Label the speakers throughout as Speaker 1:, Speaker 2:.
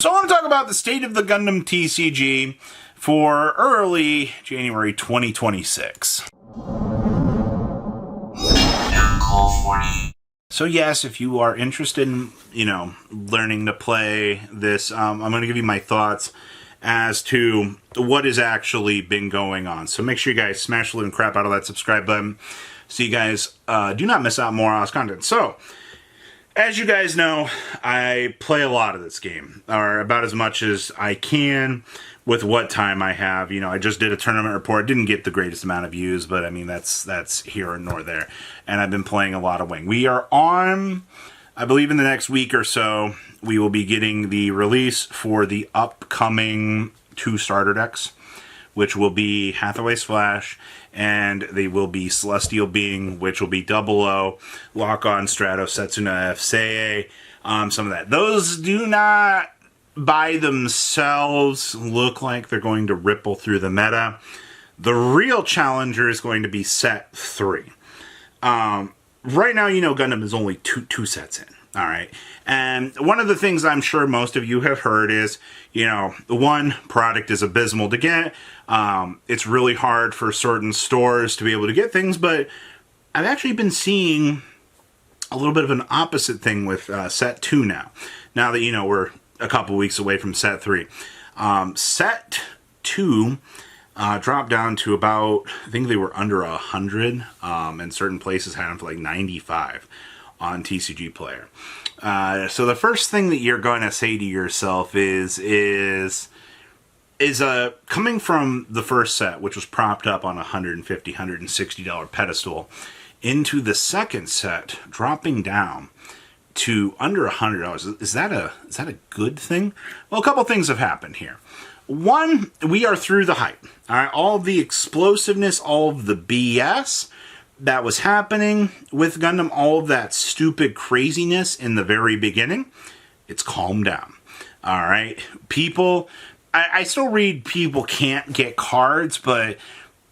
Speaker 1: So I want to talk about the state of the Gundam TCG for early January 2026. So yes, if you are interested in, learning to play this, I'm going to give you my thoughts as to what has actually been going on. So make sure you guys smash the living crap out of that subscribe button so you guys do not miss out on more awesome content. So, as you guys know, I play a lot of this game, or about as much as I can with what time I have. I just did a tournament report. Didn't get the greatest amount of views, but I mean, that's here and nor there. And I've been playing a lot of Wing. We are on, I believe in the next week or so, we will be getting the release for the upcoming 2 starter decks, which will be Hathaway's Flash, and they will be Celestial Being, which will be 00, Lock On, Strato, Setsuna F, Seiei, some of that. Those do not, by themselves, look like they're going to ripple through the meta. The real challenger is going to be set 3. Right now, Gundam is only two sets in. All right. And one of the things I'm sure most of you have heard is, the one product is abysmal to get. It's really hard for certain stores to be able to get things, but I've actually been seeing a little bit of an opposite thing with set 2 now. Now that, we're a couple weeks away from set 3. Set 2 dropped down to about, I think they were under 100, and certain places had them for like 95 on TCG Player. So the first thing that you're going to say to yourself is coming from the first set, which was propped up on a $150, $160 pedestal, into the second set, dropping down to under $100. Is that a good thing? Well, a couple things have happened here. One, we are through the hype. All right, all of the explosiveness, all of the BS that was happening with Gundam, all of that stupid craziness in the very beginning, it's calmed down. All right, people, I still read people can't get cards, but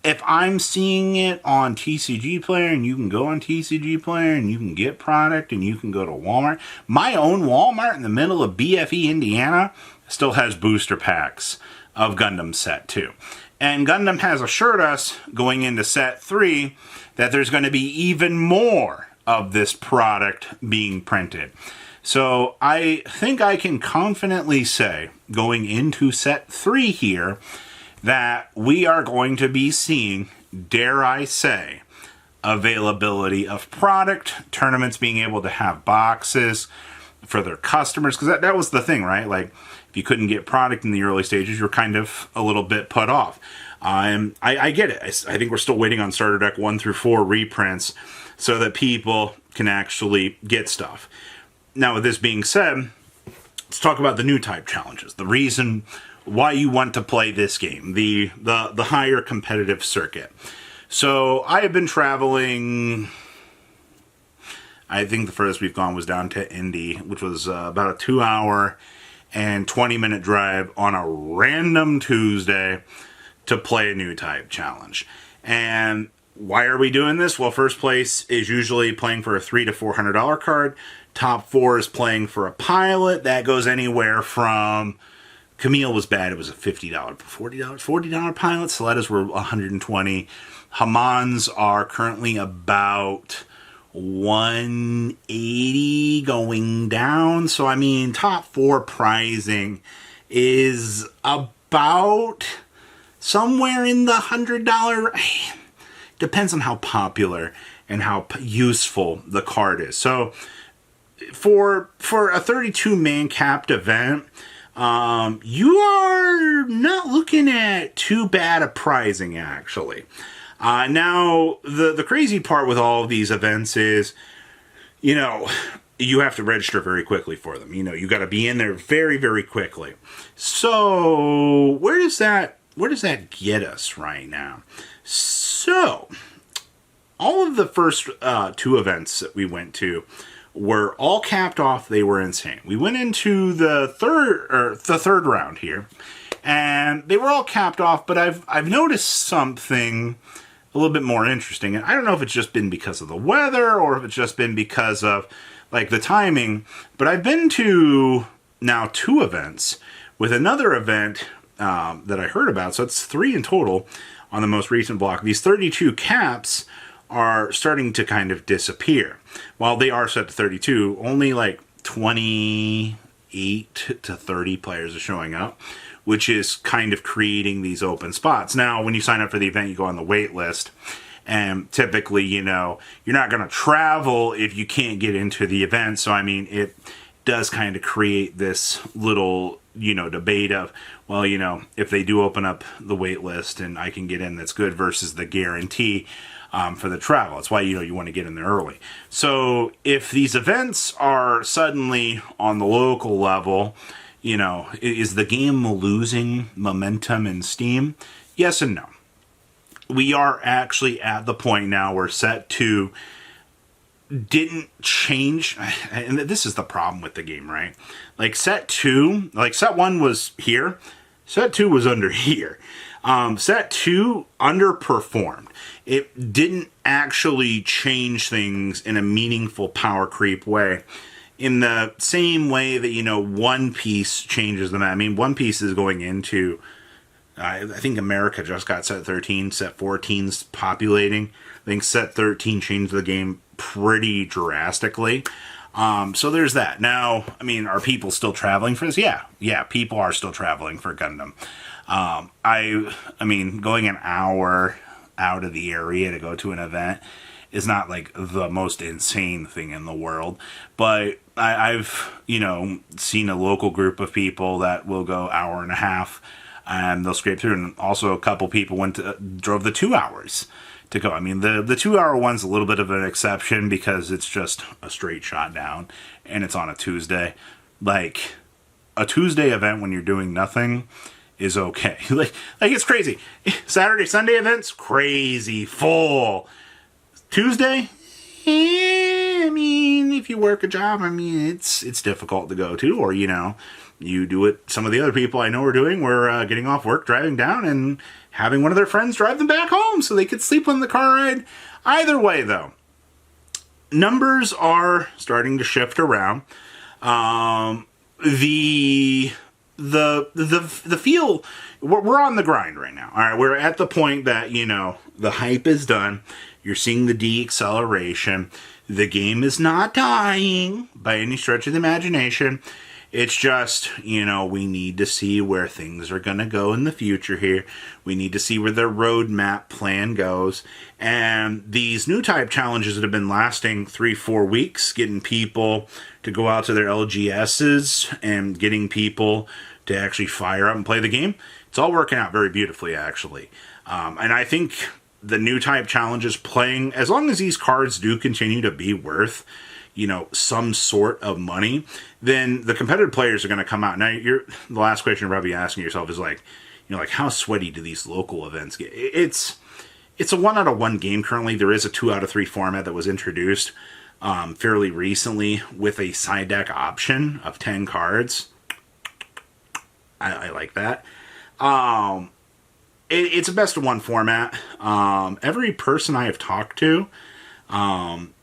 Speaker 1: if I'm seeing it on TCG Player, and you can go on TCG Player and you can get product and you can go to Walmart. My own Walmart in the middle of BFE, Indiana, still has booster packs of Gundam Set 2. And Gundam has assured us going into Set 3 that there's going to be even more of this product being printed. So I think I can confidently say, going into Set 3 here, that we are going to be seeing, dare I say, availability of product, tournaments being able to have boxes for their customers, because that was the thing, right? Like, if you couldn't get product in the early stages, you're kind of a little bit put off. I get it. I think we're still waiting on Starter Deck 1 through 4 reprints so that people can actually get stuff. Now, with this being said, let's talk about the new type challenges. The reason why you want to play this game, the higher competitive circuit. So I have been traveling. I think the furthest we've gone was down to Indy, which was about a 2-hour and 20-minute drive on a random Tuesday to play a new type challenge. And why are we doing this? Well, first place is usually playing for a $300 to $400 card. Top 4 is playing for a pilot. That goes anywhere from, Camille was bad, it was a $50, $40 pilot. Soletas were $120. Hamans are currently about $180 going down. So, I mean, top 4 pricing is about somewhere in the $100. Depends on how popular and how useful the card is. So, for a 32-man capped event, you are not looking at too bad a pricing, actually. Now, the crazy part with all of these events is, you have to register very quickly for them. You got to be in there very, very quickly. So, where does that get us right now? So, all of the first 2 events that we went to were all capped off. They were insane. We went into the third round here, and they were all capped off, but I've noticed something a little bit more interesting. And I don't know if it's just been because of the weather or if it's just been because of like the timing, but I've been to now 2 events, with another event that I heard about. So it's 3 in total on the most recent block. These 32 caps are starting to kind of disappear. While they are set to 32, only like 28 to 30 players are showing up, which is kind of creating these open spots. Now, when you sign up for the event, you go on the wait list. And typically, you know, you're not going to travel if you can't get into the event. So, I mean, it does kind of create this little, you know, debate of, well, you know, if they do open up the wait list and I can get in, that's good, versus the guarantee for the travel. That's why, you know, you want to get in there early. So if these events are suddenly on the local level, you know, is the game losing momentum and steam? Yes and no. We are actually at the point now where Set 2 didn't change, and this is the problem with the game, right? Like Set 2, like Set 1 was here, Set 2 was under here. Set 2 underperformed. It didn't actually change things in a meaningful power creep way. In the same way that, you know, One Piece changes the map. I mean, One Piece is going into... I think America just got Set 13. Set 14's populating. I think Set 13 changed the game pretty drastically. So there's that. Now, I mean, are people still traveling for this? Yeah, people are still traveling for Gundam. I mean, going an hour out of the area to go to an event is not like the most insane thing in the world. But I've, you know, seen a local group of people that will go hour and a half and they'll scrape through. And also a couple people drove the 2 hours to go. I mean, the 2 hour one's a little bit of an exception because it's just a straight shot down and it's on a Tuesday. Like, a Tuesday event when you're doing nothing is okay. like it's crazy. Saturday, Sunday events, crazy, full. Tuesday, I mean, if you work a job, I mean, it's difficult to go to, or, you know, you do what some of the other people I know are doing. We're getting off work, driving down, and having one of their friends drive them back home so they could sleep on the car ride. Either way, though, numbers are starting to shift around. The feel, we're on the grind right now. All right, we're at the point that, you know, the hype is done. You're seeing the deceleration. The game is not dying by any stretch of the imagination. It's just, you know, we need to see where things are going to go in the future here. We need to see where their roadmap plan goes. And these new type challenges that have been lasting 3-4 weeks, getting people to go out to their LGSs and getting people to actually fire up and play the game, it's all working out very beautifully, actually. And I think the new type challenges playing, as long as these cards do continue to be worth, you know, some sort of money, then the competitive players are going to come out. Now, the last question you're probably asking yourself is like, you know, like, how sweaty do these local events get? It's a 1 out of 1 game currently. There is a 2 out of 3 format that was introduced fairly recently with a side deck option of 10 cards. I like that. It's a best of 1 format. Every person I have talked to,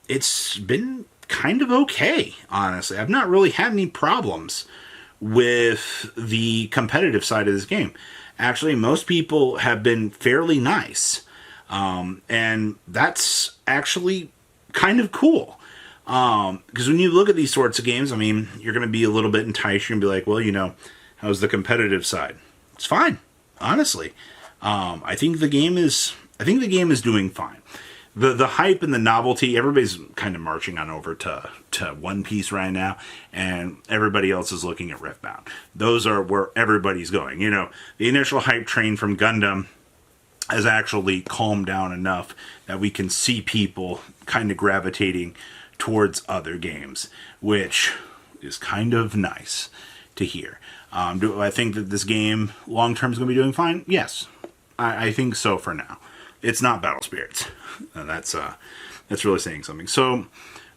Speaker 1: it's been kind of okay, honestly. I've not really had any problems with the competitive side of this game. Actually, most people have been fairly nice. And that's actually kind of cool. Because when you look at these sorts of games, I mean, you're going to be a little bit enticed. You're going to be like, well, you know, how's the competitive side? It's fine, honestly. I think the game is doing fine. The hype and the novelty, everybody's kind of marching on over to One Piece right now, and everybody else is looking at Riftbound. Those are where everybody's going. You know, the initial hype train from Gundam has actually calmed down enough that we can see people kind of gravitating towards other games, which is kind of nice to hear. Do I think that this game long-term is going to be doing fine? Yes. I think so for now. It's not Battle Spirits. That's really saying something. So,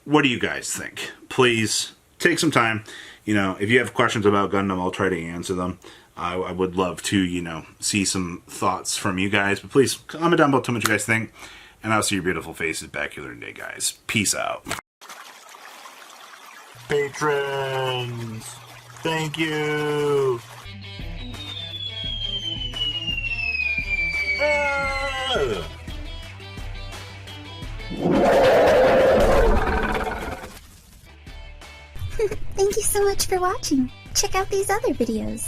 Speaker 1: what do you guys think? Please take some time. You know, if you have questions about Gundam, I'll try to answer them. I would love to, you know, see some thoughts from you guys. But please, comment down below, tell me what you guys think. And I'll see your beautiful faces back here today, guys. Peace out.
Speaker 2: Patrons!
Speaker 1: Thank you.
Speaker 2: Thank you so much for watching. Check out these other videos.